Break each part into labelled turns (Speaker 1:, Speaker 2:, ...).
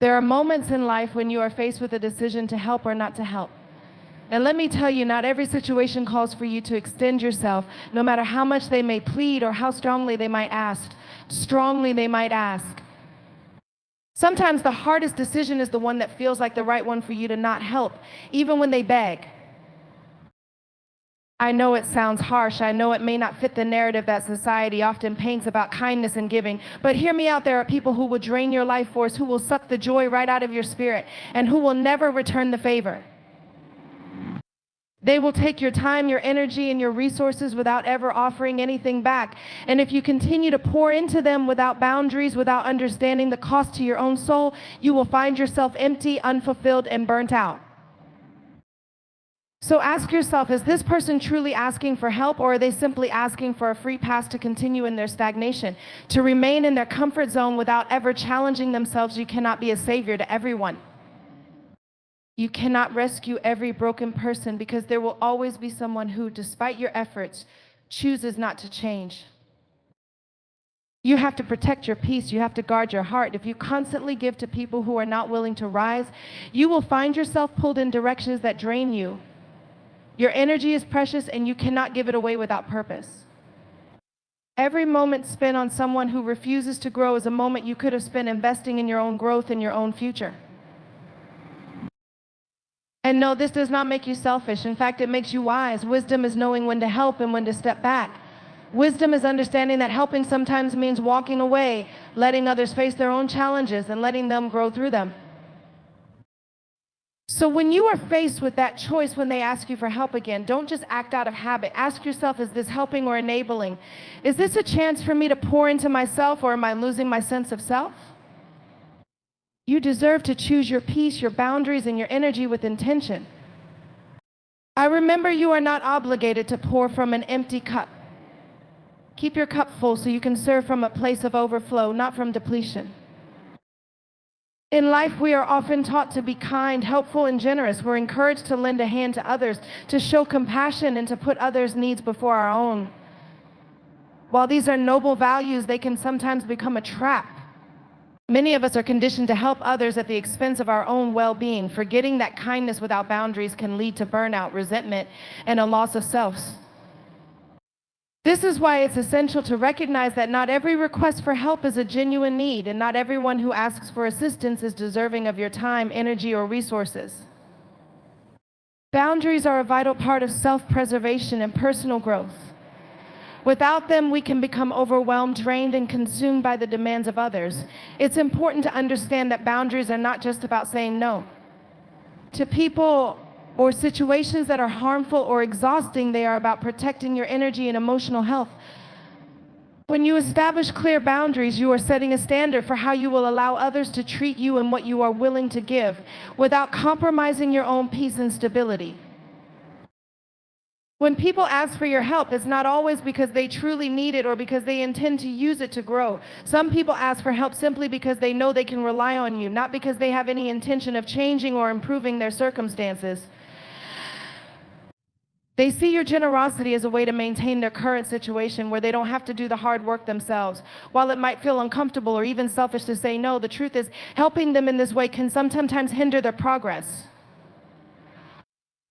Speaker 1: There are moments in life when you are faced with a decision to help or not to help. And let me tell you, not every situation calls for you to extend yourself, no matter how much they may plead or how strongly they might ask. Sometimes the hardest decision is the one that feels like the right one for you to not help, even when they beg. I know it sounds harsh. I know it may not fit the narrative that society often paints about kindness and giving. But hear me out, there are people who will drain your life force, who will suck the joy right out of your spirit, and who will never return the favor. They will take your time, your energy, and your resources without ever offering anything back. And if you continue to pour into them without boundaries, without understanding the cost to your own soul, you will find yourself empty, unfulfilled, and burnt out. So ask yourself, is this person truly asking for help, or are they simply asking for a free pass to continue in their stagnation, to remain in their comfort zone without ever challenging themselves? You cannot be a savior to everyone. You cannot rescue every broken person, because there will always be someone who, despite your efforts, chooses not to change. You have to protect your peace. You have to guard your heart. If you constantly give to people who are not willing to rise, you will find yourself pulled in directions that drain you. Your energy is precious, and you cannot give it away without purpose. Every moment spent on someone who refuses to grow is a moment you could have spent investing in your own growth and your own future. And no, this does not make you selfish. In fact, it makes you wise. Wisdom is knowing when to help and when to step back. Wisdom is understanding that helping sometimes means walking away, letting others face their own challenges, and letting them grow through them. So when you are faced with that choice, when they ask you for help again, don't just act out of habit. Ask yourself, is this helping or enabling? Is this a chance for me to pour into myself, or am I losing my sense of self? You deserve to choose your peace, your boundaries, and your energy with intention. I remember you are not obligated to pour from an empty cup. Keep your cup full so you can serve from a place of overflow, not from depletion. In life, we are often taught to be kind, helpful, and generous. We're encouraged to lend a hand to others, to show compassion, and to put others' needs before our own. While these are noble values, they can sometimes become a trap. Many of us are conditioned to help others at the expense of our own well-being, forgetting that kindness without boundaries can lead to burnout, resentment, and a loss of self. This is why it's essential to recognize that not every request for help is a genuine need, and not everyone who asks for assistance is deserving of your time, energy, or resources. Boundaries are a vital part of self-preservation and personal growth. Without them, we can become overwhelmed, drained, and consumed by the demands of others. It's important to understand that boundaries are not just about saying no to people or situations that are harmful or exhausting. They are about protecting your energy and emotional health. When you establish clear boundaries, you are setting a standard for how you will allow others to treat you and what you are willing to give, without compromising your own peace and stability. When people ask for your help, it's not always because they truly need it or because they intend to use it to grow. Some people ask for help simply because they know they can rely on you, not because they have any intention of changing or improving their circumstances. They see your generosity as a way to maintain their current situation where they don't have to do the hard work themselves. While it might feel uncomfortable or even selfish to say no, the truth is helping them in this way can sometimes hinder their progress.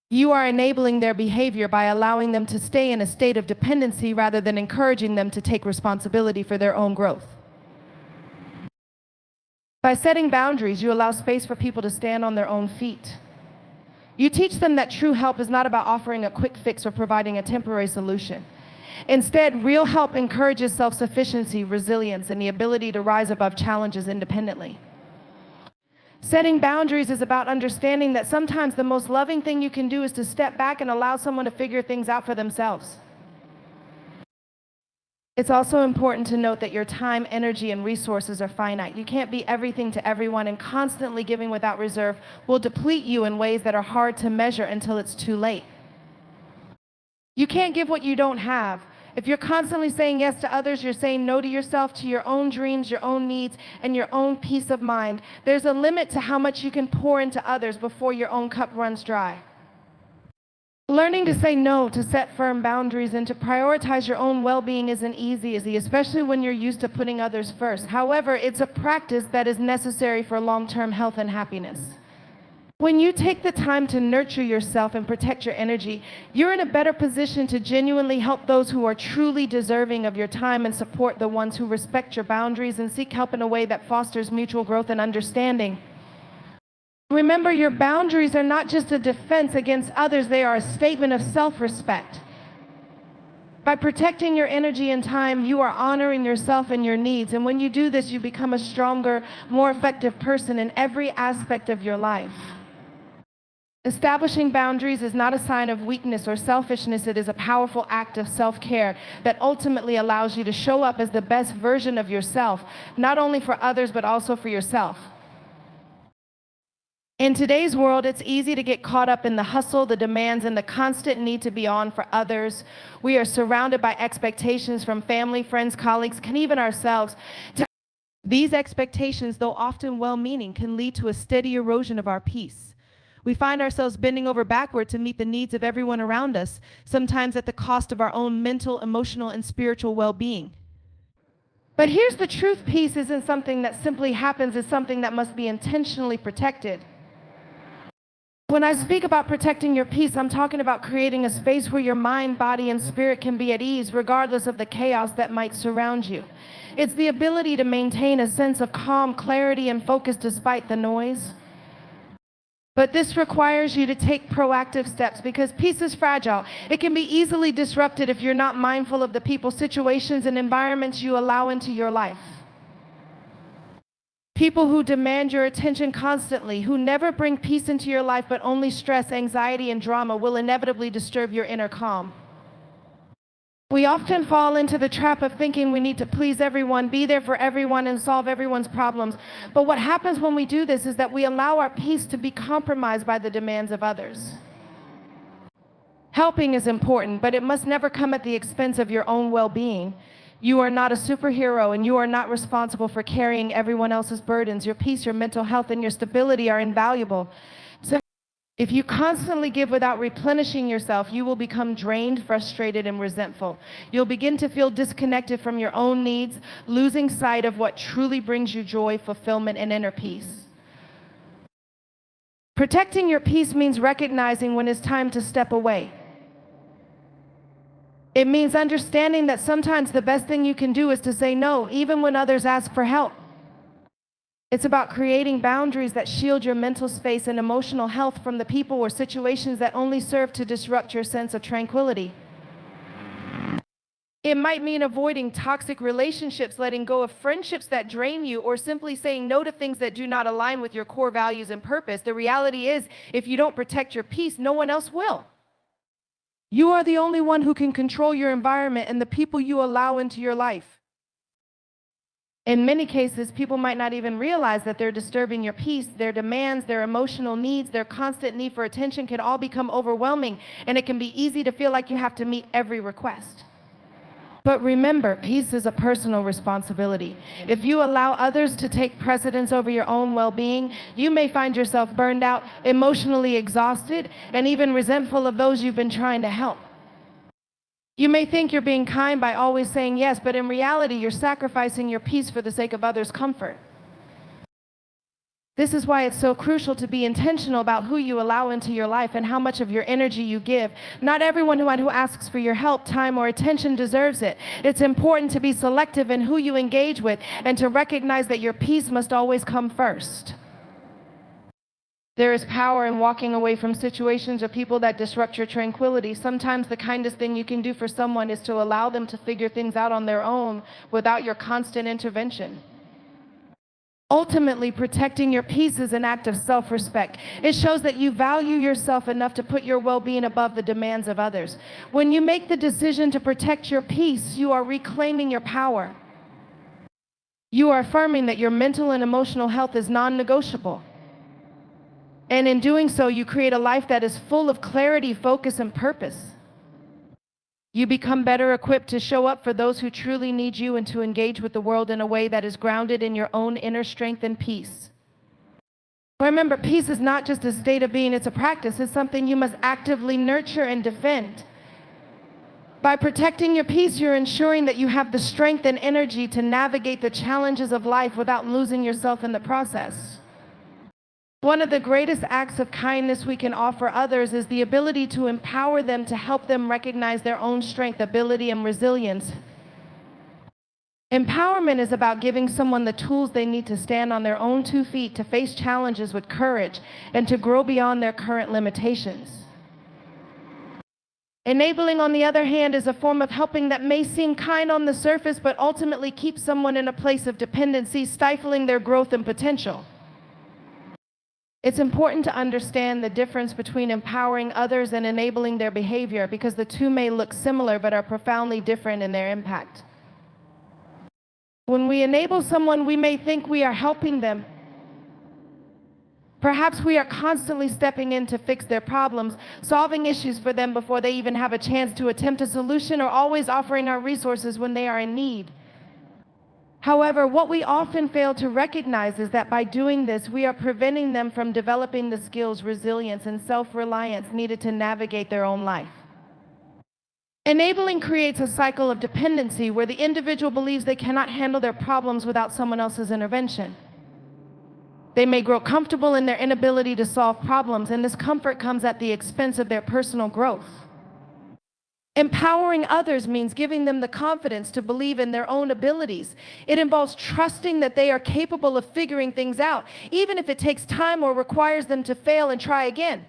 Speaker 1: You are enabling their behavior by allowing them to stay in a state of dependency rather than encouraging them to take responsibility for their own growth. By setting boundaries, you allow space for people to stand on their own feet. You teach them that true help is not about offering a quick fix or providing a temporary solution. Instead, real help encourages self-sufficiency, resilience, and the ability to rise above challenges independently. Setting boundaries is about understanding that sometimes the most loving thing you can do is to step back and allow someone to figure things out for themselves. It's also important to note that your time, energy, and resources are finite. You can't be everything to everyone, and constantly giving without reserve will deplete you in ways that are hard to measure until it's too late. You can't give what you don't have. If you're constantly saying yes to others, you're saying no to yourself, to your own dreams, your own needs, and your own peace of mind. There's a limit to how much you can pour into others before your own cup runs dry. Learning to say no, to set firm boundaries, and to prioritize your own well-being isn't easy, especially when you're used to putting others first. However, it's a practice that is necessary for long-term health and happiness. When you take the time to nurture yourself and protect your energy, you're in a better position to genuinely help those who are truly deserving of your time and support the ones who respect your boundaries and seek help in a way that fosters mutual growth and understanding. Remember, your boundaries are not just a defense against others, they are a statement of self-respect. By protecting your energy and time, you are honoring yourself and your needs. And when you do this, you become a stronger, more effective person in every aspect of your life. Establishing boundaries is not a sign of weakness or selfishness. It is a powerful act of self-care that ultimately allows you to show up as the best version of yourself, not only for others, but also for yourself. In today's world, it's easy to get caught up in the hustle, the demands, and the constant need to be on for others. We are surrounded by expectations from family, friends, colleagues, and even ourselves. These expectations, though often well-meaning, can lead to a steady erosion of our peace. We find ourselves bending over backward to meet the needs of everyone around us, sometimes at the cost of our own mental, emotional, and spiritual well-being. But here's the truth: peace isn't something that simply happens, it's something that must be intentionally protected. When I speak about protecting your peace, I'm talking about creating a space where your mind, body, and spirit can be at ease, regardless of the chaos that might surround you. It's the ability to maintain a sense of calm, clarity, and focus despite the noise. But this requires you to take proactive steps, because peace is fragile. It can be easily disrupted if you're not mindful of the people, situations, and environments you allow into your life. People who demand your attention constantly, who never bring peace into your life but only stress, anxiety, and drama, will inevitably disturb your inner calm. We often fall into the trap of thinking we need to please everyone, be there for everyone, and solve everyone's problems. But what happens when we do this is that we allow our peace to be compromised by the demands of others. Helping is important, but it must never come at the expense of your own well-being. You are not a superhero, and you are not responsible for carrying everyone else's burdens. Your peace, your mental health, and your stability are invaluable. So if you constantly give without replenishing yourself, you will become drained, frustrated, and resentful. You'll begin to feel disconnected from your own needs, losing sight of what truly brings you joy, fulfillment, and inner peace. Protecting your peace means recognizing when it's time to step away. It means understanding that sometimes the best thing you can do is to say no, even when others ask for help. It's about creating boundaries that shield your mental space and emotional health from the people or situations that only serve to disrupt your sense of tranquility. It might mean avoiding toxic relationships, letting go of friendships that drain you, or simply saying no to things that do not align with your core values and purpose. The reality is, if you don't protect your peace, no one else will. You are the only one who can control your environment and the people you allow into your life. In many cases, people might not even realize that they're disturbing your peace. Their demands, their emotional needs, their constant need for attention can all become overwhelming, and it can be easy to feel like you have to meet every request. But remember, peace is a personal responsibility. If you allow others to take precedence over your own well-being, you may find yourself burned out, emotionally exhausted, and even resentful of those you've been trying to help. You may think you're being kind by always saying yes, but in reality, you're sacrificing your peace for the sake of others' comfort. This is why it's so crucial to be intentional about who you allow into your life and how much of your energy you give. Not everyone who asks for your help, time, or attention deserves it. It's important to be selective in who you engage with and to recognize that your peace must always come first. There is power in walking away from situations or people that disrupt your tranquility. Sometimes the kindest thing you can do for someone is to allow them to figure things out on their own without your constant intervention. Ultimately, protecting your peace is an act of self-respect. It shows that you value yourself enough to put your well-being above the demands of others. When you make the decision to protect your peace, you are reclaiming your power. You are affirming that your mental and emotional health is non-negotiable. And in doing so, you create a life that is full of clarity, focus, and purpose. You become better equipped to show up for those who truly need you and to engage with the world in a way that is grounded in your own inner strength and peace. Remember, peace is not just a state of being, it's a practice. It's something you must actively nurture and defend. By protecting your peace, you're ensuring that you have the strength and energy to navigate the challenges of life without losing yourself in the process. One of the greatest acts of kindness we can offer others is the ability to empower them, to help them recognize their own strength, ability, and resilience. Empowerment is about giving someone the tools they need to stand on their own 2 feet, to face challenges with courage, and to grow beyond their current limitations. Enabling, on the other hand, is a form of helping that may seem kind on the surface, but ultimately keeps someone in a place of dependency, stifling their growth and potential. It's important to understand the difference between empowering others and enabling their behavior, because the two may look similar but are profoundly different in their impact. When we enable someone, we may think we are helping them. Perhaps we are constantly stepping in to fix their problems, solving issues for them before they even have a chance to attempt a solution, or always offering our resources when they are in need. However, what we often fail to recognize is that by doing this, we are preventing them from developing the skills, resilience, and self-reliance needed to navigate their own life. Enabling creates a cycle of dependency where the individual believes they cannot handle their problems without someone else's intervention. They may grow comfortable in their inability to solve problems, and this comfort comes at the expense of their personal growth. Empowering others means giving them the confidence to believe in their own abilities. It involves trusting that they are capable of figuring things out, even if it takes time or requires them to fail and try again.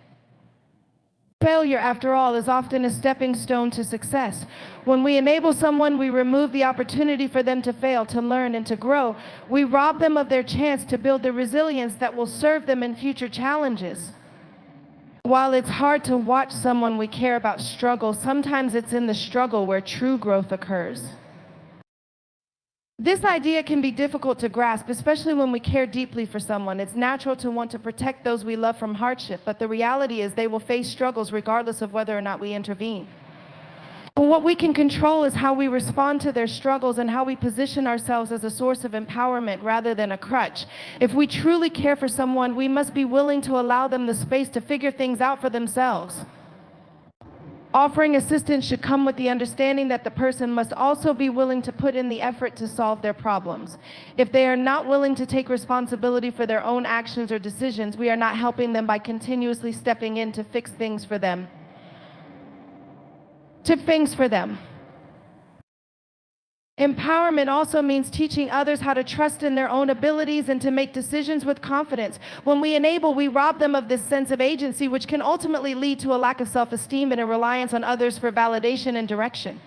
Speaker 1: Failure, after all, is often a stepping stone to success. When we enable someone, we remove the opportunity for them to fail, to learn, and to grow. We rob them of their chance to build the resilience that will serve them in future challenges. While it's hard to watch someone we care about struggle, sometimes it's in the struggle where true growth occurs. This idea can be difficult to grasp, especially when we care deeply for someone. It's natural to want to protect those we love from hardship, but the reality is they will face struggles regardless of whether or not we intervene. But what we can control is how we respond to their struggles and how we position ourselves as a source of empowerment rather than a crutch. If we truly care for someone, we must be willing to allow them the space to figure things out for themselves. Offering assistance should come with the understanding that the person must also be willing to put in the effort to solve their problems. If they are not willing to take responsibility for their own actions or decisions, we are not helping them by continuously stepping in to fix things for them. Empowerment also means teaching others how to trust in their own abilities and to make decisions with confidence. When we enable, we rob them of this sense of agency, which can ultimately lead to a lack of self-esteem and a reliance on others for validation and direction.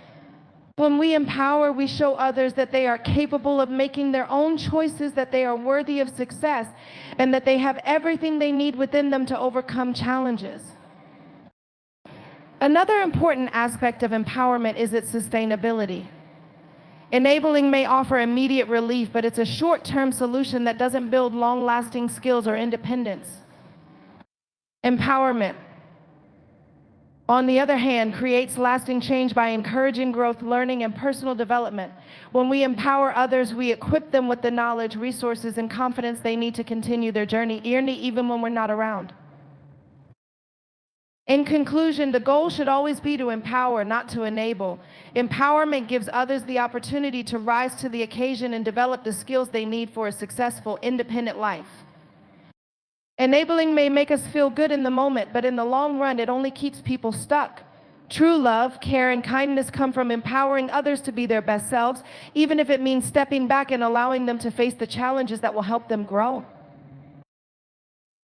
Speaker 1: When we empower, we show others that they are capable of making their own choices, that they are worthy of success, and that they have everything they need within them to overcome challenges. Another important aspect of empowerment is its sustainability. Enabling may offer immediate relief, but it's a short-term solution that doesn't build long-lasting skills or independence. Empowerment, on the other hand, creates lasting change by encouraging growth, learning, and personal development. When we empower others, we equip them with the knowledge, resources, and confidence they need to continue their journey, even when we're not around. In conclusion, the goal should always be to empower, not to enable. Empowerment gives others the opportunity to rise to the occasion and develop the skills they need for a successful, independent life. Enabling may make us feel good in the moment, but in the long run, it only keeps people stuck. True love, care, and kindness come from empowering others to be their best selves, even if it means stepping back and allowing them to face the challenges that will help them grow.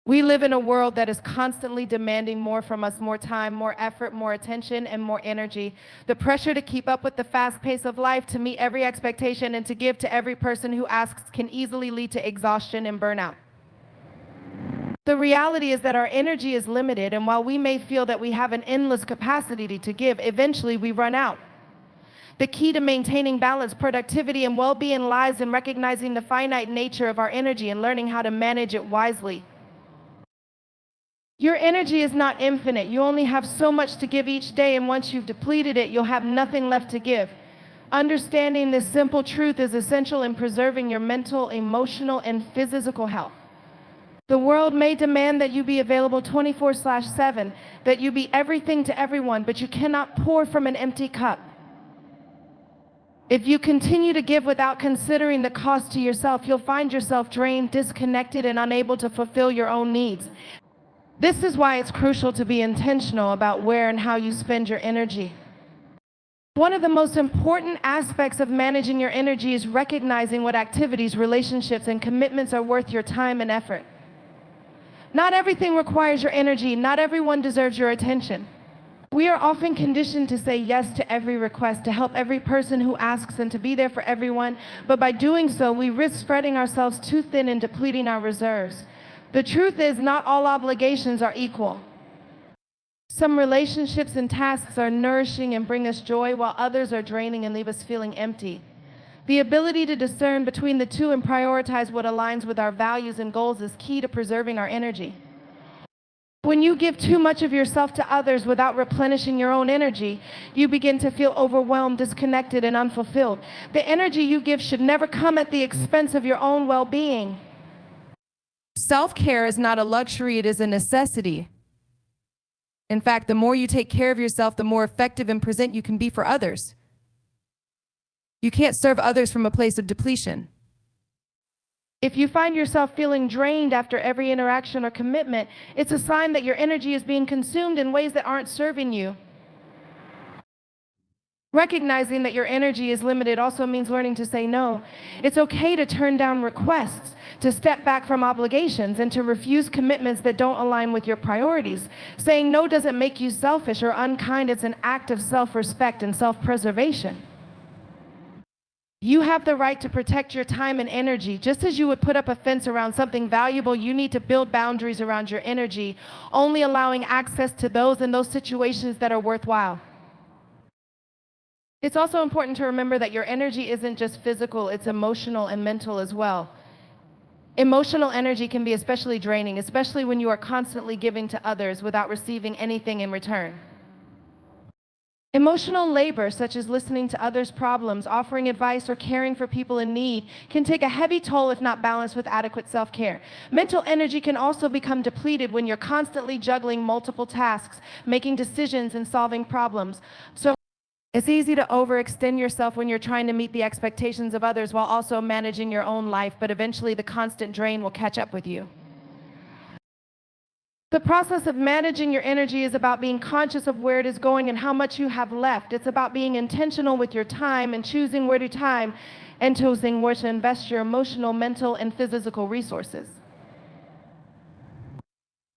Speaker 1: We live in a world that is constantly demanding more from us, more time, more effort, more attention, and more energy. The pressure to keep up with the fast pace of life, to meet every expectation, and to give to every person who asks can easily lead to exhaustion and burnout. The reality is that our energy is limited, and while we may feel that we have an endless capacity to give, eventually we run out. The key to maintaining balance, productivity, and well-being lies in recognizing the finite nature of our energy and learning how to manage it wisely. Your energy is not infinite. You only have so much to give each day, and once you've depleted it, you'll have nothing left to give. Understanding this simple truth is essential in preserving your mental, emotional, and physical health. The world may demand that you be available 24/7, that you be everything to everyone, but you cannot pour from an empty cup. If you continue to give without considering the cost to yourself, you'll find yourself drained, disconnected, and unable to fulfill your own needs. This is why it's crucial to be intentional about where and how you spend your energy. One of the most important aspects of managing your energy is recognizing what activities, relationships, and commitments are worth your time and effort. Not everything requires your energy. Not everyone deserves your attention. We are often conditioned to say yes to every request, to help every person who asks, and to be there for everyone. But by doing so, we risk spreading ourselves too thin and depleting our reserves. The truth is, not all obligations are equal. Some relationships and tasks are nourishing and bring us joy, while others are draining and leave us feeling empty. The ability to discern between the two and prioritize what aligns with our values and goals is key to preserving our energy. When you give too much of yourself to others without replenishing your own energy, you begin to feel overwhelmed, disconnected, and unfulfilled. The energy you give should never come at the expense of your own well-being. Self-care is not a luxury, it is a necessity. In fact, the more you take care of yourself, the more effective and present you can be for others. You can't serve others from a place of depletion. If you find yourself feeling drained after every interaction or commitment, it's a sign that your energy is being consumed in ways that aren't serving you. Recognizing that your energy is limited also means learning to say no. It's okay to turn down requests, to step back from obligations, and to refuse commitments that don't align with your priorities. Saying no doesn't make you selfish or unkind. It's an act of self-respect and self-preservation. You have the right to protect your time and energy. Just as you would put up a fence around something valuable, you need to build boundaries around your energy, only allowing access to those in those situations that are worthwhile. It's also important to remember that your energy isn't just physical, it's emotional and mental as well. Emotional energy can be especially draining, especially when you are constantly giving to others without receiving anything in return. Emotional labor, such as listening to others' problems, offering advice, or caring for people in need, can take a heavy toll if not balanced with adequate self-care. Mental energy can also become depleted when you're constantly juggling multiple tasks, making decisions, and solving problems. So it's easy to overextend yourself when you're trying to meet the expectations of others while also managing your own life, but eventually the constant drain will catch up with you. The process of managing your energy is about being conscious of where it is going and how much you have left. It's about being intentional with your time and choosing where to invest your emotional, mental, and physical resources.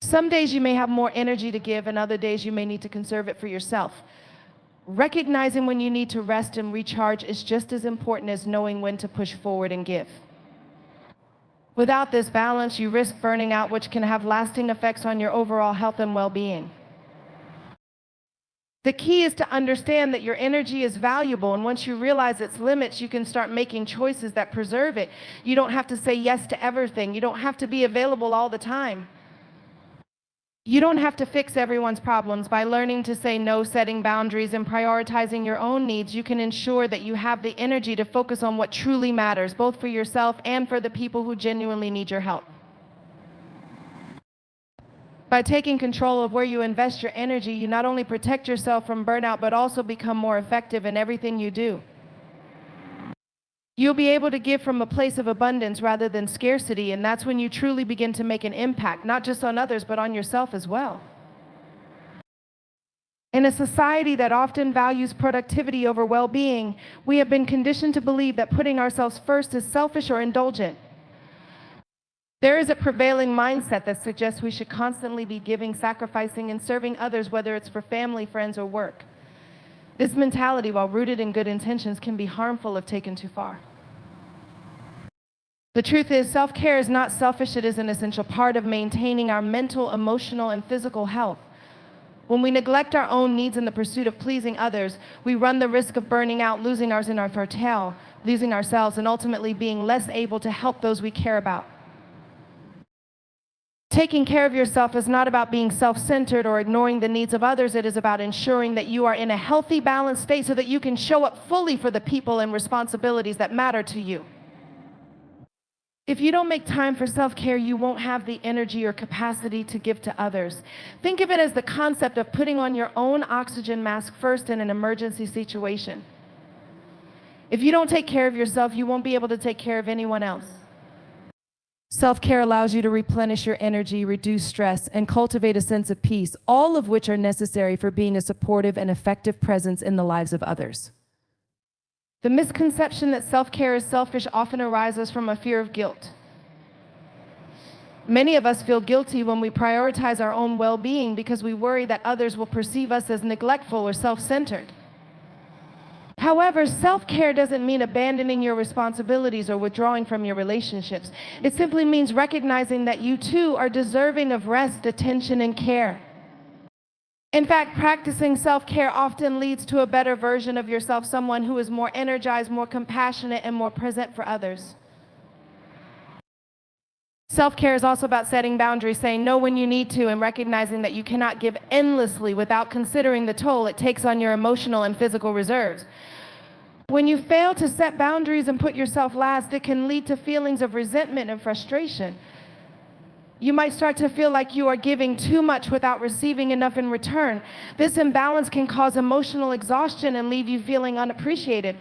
Speaker 1: Some days you may have more energy to give, and other days you may need to conserve it for yourself. Recognizing when you need to rest and recharge is just as important as knowing when to push forward and give. Without this balance, you risk burning out, which can have lasting effects on your overall health and well-being. The key is to understand that your energy is valuable, and once you realize its limits, you can start making choices that preserve it. You don't have to say yes to everything. You don't have to be available all the time. You don't have to fix everyone's problems. By learning to say no, setting boundaries, and prioritizing your own needs, you can ensure that you have the energy to focus on what truly matters, both for yourself and for the people who genuinely need your help. By taking control of where you invest your energy, you not only protect yourself from burnout, but also become more effective in everything you do. You'll be able to give from a place of abundance rather than scarcity, and that's when you truly begin to make an impact, not just on others, but on yourself as well. In a society that often values productivity over well-being, we have been conditioned to believe that putting ourselves first is selfish or indulgent. There is a prevailing mindset that suggests we should constantly be giving, sacrificing, and serving others, whether it's for family, friends, or work. This mentality, while rooted in good intentions, can be harmful if taken too far. The truth is, self-care is not selfish, it is an essential part of maintaining our mental, emotional, and physical health. When we neglect our own needs in the pursuit of pleasing others, we run the risk of burning out, losing ourselves, and ultimately being less able to help those we care about. Taking care of yourself is not about being self-centered or ignoring the needs of others. It is about ensuring that you are in a healthy, balanced state so that you can show up fully for the people and responsibilities that matter to you. If you don't make time for self-care, you won't have the energy or capacity to give to others. Think of it as the concept of putting on your own oxygen mask first in an emergency situation. If you don't take care of yourself, you won't be able to take care of anyone else. Self-care allows you to replenish your energy, reduce stress, and cultivate a sense of peace, all of which are necessary for being a supportive and effective presence in the lives of others. The misconception that self-care is selfish often arises from a fear of guilt. Many of us feel guilty when we prioritize our own well-being because we worry that others will perceive us as neglectful or self-centered. However, self-care doesn't mean abandoning your responsibilities or withdrawing from your relationships. It simply means recognizing that you too are deserving of rest, attention, and care. In fact, practicing self-care often leads to a better version of yourself, someone who is more energized, more compassionate, and more present for others. Self-care is also about setting boundaries, saying no when you need to, and recognizing that you cannot give endlessly without considering the toll it takes on your emotional and physical reserves. When you fail to set boundaries and put yourself last, it can lead to feelings of resentment and frustration. You might start to feel like you are giving too much without receiving enough in return. This imbalance can cause emotional exhaustion and leave you feeling unappreciated.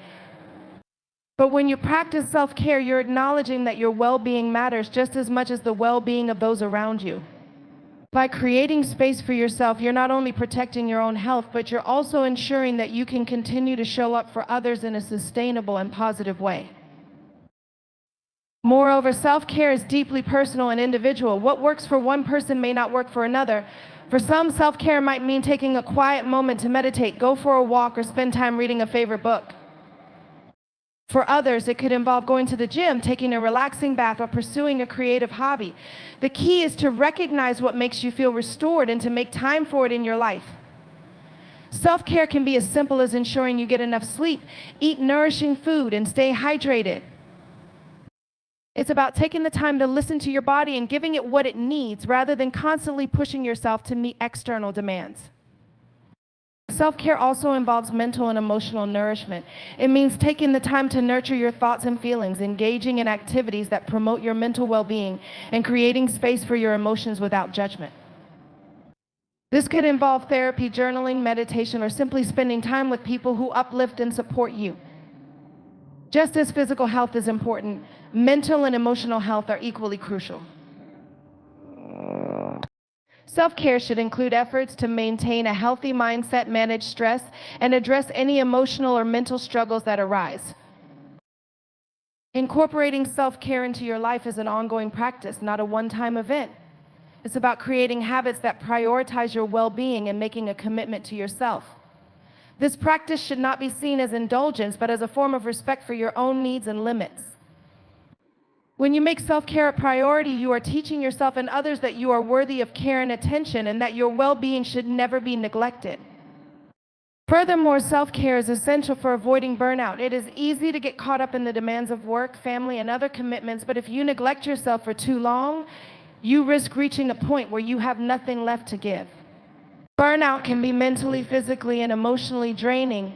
Speaker 1: But when you practice self-care, you're acknowledging that your well-being matters just as much as the well-being of those around you. By creating space for yourself, you're not only protecting your own health, but you're also ensuring that you can continue to show up for others in a sustainable and positive way. Moreover, self-care is deeply personal and individual. What works for one person may not work for another. For some, self-care might mean taking a quiet moment to meditate, go for a walk, or spend time reading a favorite book. For others, it could involve going to the gym, taking a relaxing bath, or pursuing a creative hobby. The key is to recognize what makes you feel restored and to make time for it in your life. Self-care can be as simple as ensuring you get enough sleep, eat nourishing food, and stay hydrated. It's about taking the time to listen to your body and giving it what it needs, rather than constantly pushing yourself to meet external demands. Self-care also involves mental and emotional nourishment. It means taking the time to nurture your thoughts and feelings, engaging in activities that promote your mental well-being, and creating space for your emotions without judgment. This could involve therapy, journaling, meditation, or simply spending time with people who uplift and support you. Just as physical health is important, mental and emotional health are equally crucial. Self-care should include efforts to maintain a healthy mindset, manage stress, and address any emotional or mental struggles that arise. Incorporating self-care into your life is an ongoing practice, not a one-time event. It's about creating habits that prioritize your well-being and making a commitment to yourself. This practice should not be seen as indulgence, but as a form of respect for your own needs and limits. When you make self-care a priority, you are teaching yourself and others that you are worthy of care and attention, and that your well-being should never be neglected. Furthermore, self-care is essential for avoiding burnout. It is easy to get caught up in the demands of work, family, and other commitments, but if you neglect yourself for too long, you risk reaching a point where you have nothing left to give. Burnout can be mentally, physically, and emotionally draining.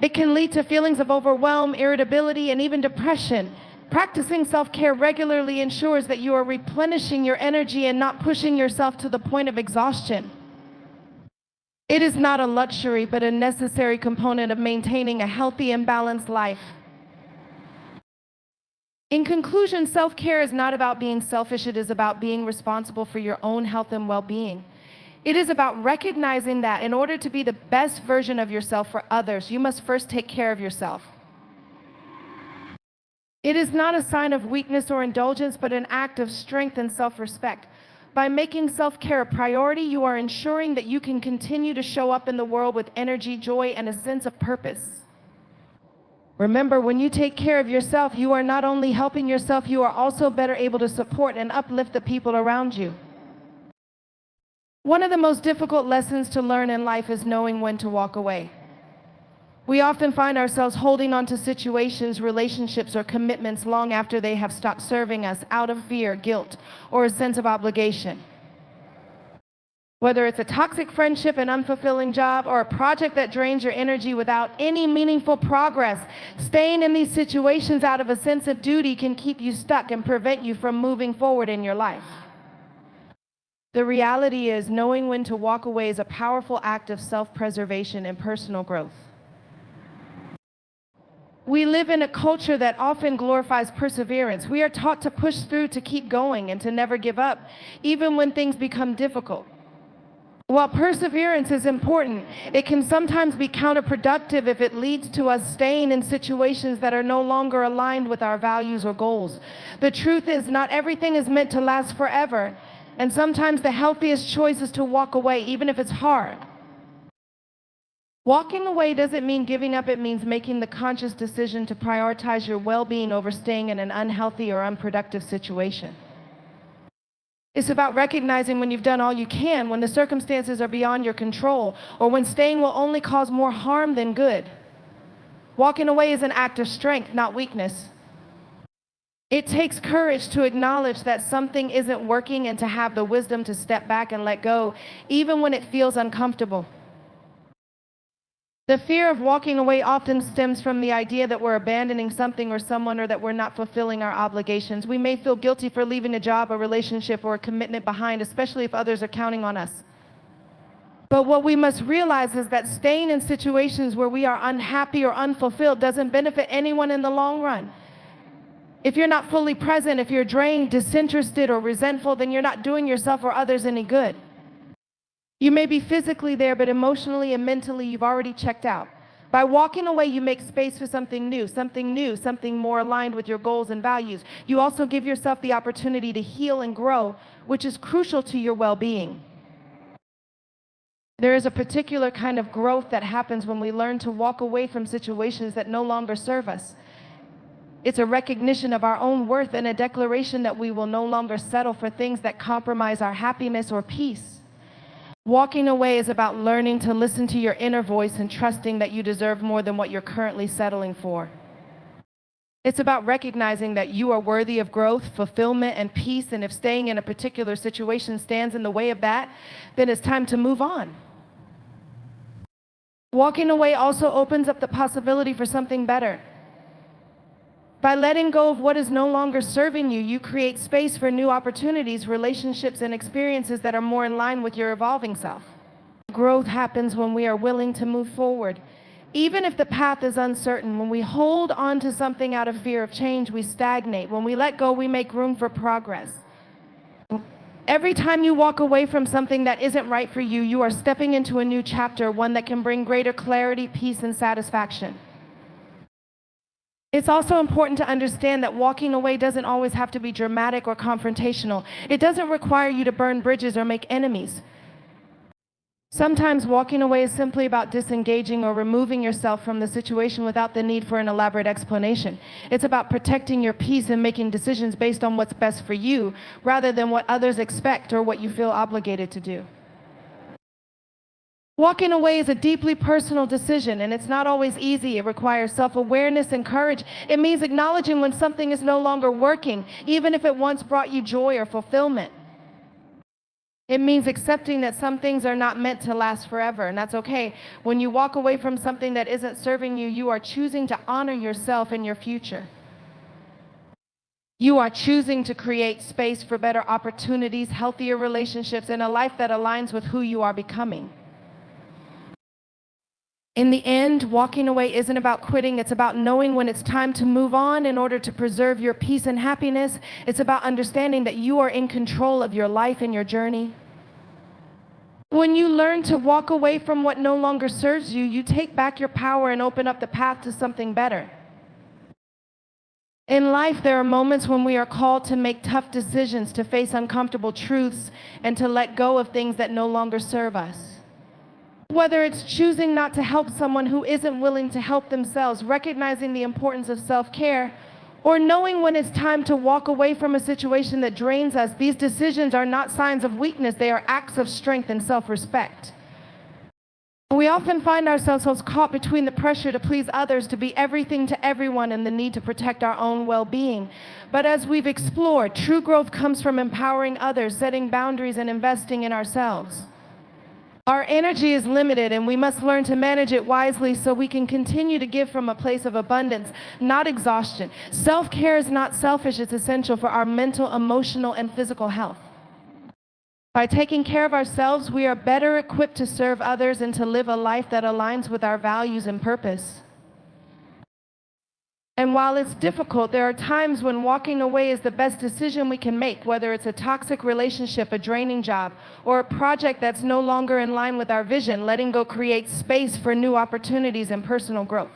Speaker 1: It can lead to feelings of overwhelm, irritability, and even depression. Practicing self-care regularly ensures that you are replenishing your energy and not pushing yourself to the point of exhaustion. It is not a luxury, but a necessary component of maintaining a healthy and balanced life. In conclusion, self-care is not about being selfish. It is about being responsible for your own health and well-being. It is about recognizing that in order to be the best version of yourself for others, you must first take care of yourself. It is not a sign of weakness or indulgence, but an act of strength and self-respect. By making self-care a priority, you are ensuring that you can continue to show up in the world with energy, joy, and a sense of purpose. Remember, when you take care of yourself, you are not only helping yourself, you are also better able to support and uplift the people around you. One of the most difficult lessons to learn in life is knowing when to walk away. We often find ourselves holding on to situations, relationships, or commitments long after they have stopped serving us out of fear, guilt, or a sense of obligation. Whether it's a toxic friendship, an unfulfilling job, or a project that drains your energy without any meaningful progress, staying in these situations out of a sense of duty can keep you stuck and prevent you from moving forward in your life. The reality is, knowing when to walk away is a powerful act of self-preservation and personal growth. We live in a culture that often glorifies perseverance. We are taught to push through, to keep going, and to never give up, even when things become difficult. While perseverance is important, it can sometimes be counterproductive if it leads to us staying in situations that are no longer aligned with our values or goals. The truth is, not everything is meant to last forever, and sometimes the healthiest choice is to walk away, even if it's hard. Walking away doesn't mean giving up. It means making the conscious decision to prioritize your well-being over staying in an unhealthy or unproductive situation. It's about recognizing when you've done all you can, when the circumstances are beyond your control, or when staying will only cause more harm than good. Walking away is an act of strength, not weakness. It takes courage to acknowledge that something isn't working and to have the wisdom to step back and let go, even when it feels uncomfortable. The fear of walking away often stems from the idea that we're abandoning something or someone, or that we're not fulfilling our obligations. We may feel guilty for leaving a job, a relationship, or a commitment behind, especially if others are counting on us. But what we must realize is that staying in situations where we are unhappy or unfulfilled doesn't benefit anyone in the long run. If you're not fully present, if you're drained, disinterested, or resentful, then you're not doing yourself or others any good. You may be physically there, but emotionally and mentally you've already checked out. By walking away, you make space for something new, something more aligned with your goals and values. You also give yourself the opportunity to heal and grow, which is crucial to your well-being. There is a particular kind of growth that happens when we learn to walk away from situations that no longer serve us. It's a recognition of our own worth and a declaration that we will no longer settle for things that compromise our happiness or peace. Walking away is about learning to listen to your inner voice and trusting that you deserve more than what you're currently settling for. It's about recognizing that you are worthy of growth, fulfillment, and peace, and if staying in a particular situation stands in the way of that, then it's time to move on. Walking away also opens up the possibility for something better. By letting go of what is no longer serving you, you create space for new opportunities, relationships, and experiences that are more in line with your evolving self. Growth happens when we are willing to move forward. Even if the path is uncertain, when we hold on to something out of fear of change, we stagnate. When we let go, we make room for progress. Every time you walk away from something that isn't right for you, you are stepping into a new chapter, one that can bring greater clarity, peace, and satisfaction. It's also important to understand that walking away doesn't always have to be dramatic or confrontational. It doesn't require you to burn bridges or make enemies. Sometimes walking away is simply about disengaging or removing yourself from the situation without the need for an elaborate explanation. It's about protecting your peace and making decisions based on what's best for you, rather than what others expect or what you feel obligated to do. Walking away is a deeply personal decision, and it's not always easy. It requires self-awareness and courage. It means acknowledging when something is no longer working, even if it once brought you joy or fulfillment. It means accepting that some things are not meant to last forever, and that's okay. When you walk away from something that isn't serving you, you are choosing to honor yourself and your future. You are choosing to create space for better opportunities, healthier relationships, and a life that aligns with who you are becoming. In the end, walking away isn't about quitting. It's about knowing when it's time to move on in order to preserve your peace and happiness. It's about understanding that you are in control of your life and your journey. When you learn to walk away from what no longer serves you, you take back your power and open up the path to something better. In life, there are moments when we are called to make tough decisions, to face uncomfortable truths, and to let go of things that no longer serve us. Whether it's choosing not to help someone who isn't willing to help themselves, recognizing the importance of self-care, or knowing when it's time to walk away from a situation that drains us, these decisions are not signs of weakness. They are acts of strength and self-respect. We often find ourselves caught between the pressure to please others, to be everything to everyone, and the need to protect our own well-being. But as we've explored, true growth comes from empowering others, setting boundaries, and investing in ourselves. Our energy is limited, and we must learn to manage it wisely so we can continue to give from a place of abundance, not exhaustion. Self-care is not selfish, it's essential for our mental, emotional, and physical health. By taking care of ourselves, we are better equipped to serve others and to live a life that aligns with our values and purpose. And while it's difficult, there are times when walking away is the best decision we can make, whether it's a toxic relationship, a draining job, or a project that's no longer in line with our vision. Letting go creates space for new opportunities and personal growth.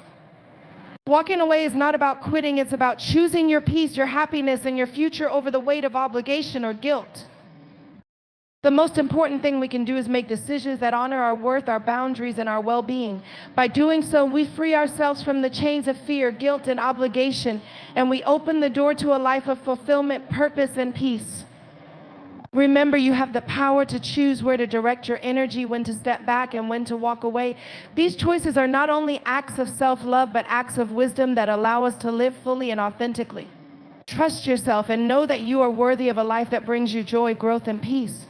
Speaker 1: Walking away is not about quitting, it's about choosing your peace, your happiness, and your future over the weight of obligation or guilt. The most important thing we can do is make decisions that honor our worth, our boundaries, and our well-being. By doing so, we free ourselves from the chains of fear, guilt, and obligation, and we open the door to a life of fulfillment, purpose, and peace. Remember, you have the power to choose where to direct your energy, when to step back, and when to walk away. These choices are not only acts of self-love, but acts of wisdom that allow us to live fully and authentically. Trust yourself and know that you are worthy of a life that brings you joy, growth, and peace.